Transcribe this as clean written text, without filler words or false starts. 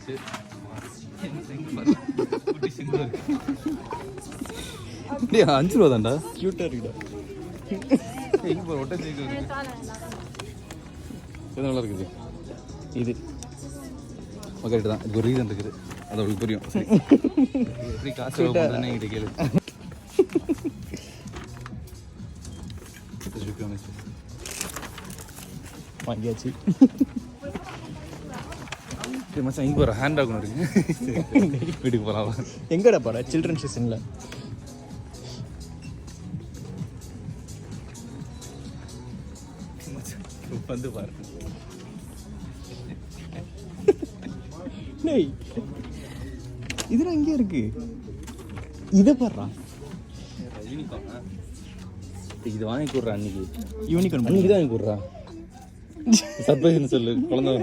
வந்துருச்சு. ₹5 தான்டா. கியூட்டாக இருக்குடா. எங்கே ஒட்ட சைக்கிள் இருக்கு. இது நல்லா இருக்குது. இது கரெக்டு தான். இதுக்கு ஒரு ரீசன் இருக்குது, அது அவளுக்கு புரியும். எப்படி காசு பண்ணுறேன்னு என்கிட்ட கேளு. வாங்கியாச்சு. மச்சான் இங்கே ஒரு ஹேண்ட் பேக் ஒன்று இருக்கு, வீட்டுக்கு போகலாம். எங்கடா போகிற? சில்ட்ரன் செஷனில் வந்து பாரு. இதெல்லாம் இங்கே இருக்கு. இதை பாடுறா. இது வாங்கி கொடுறா. அன்னைக்கு யூனிகார்ன் அன்னைக்கு தான் வாங்கி கொடுறா. சர்ப்ரைஸ்ன்னு சொல்லு குழந்தை.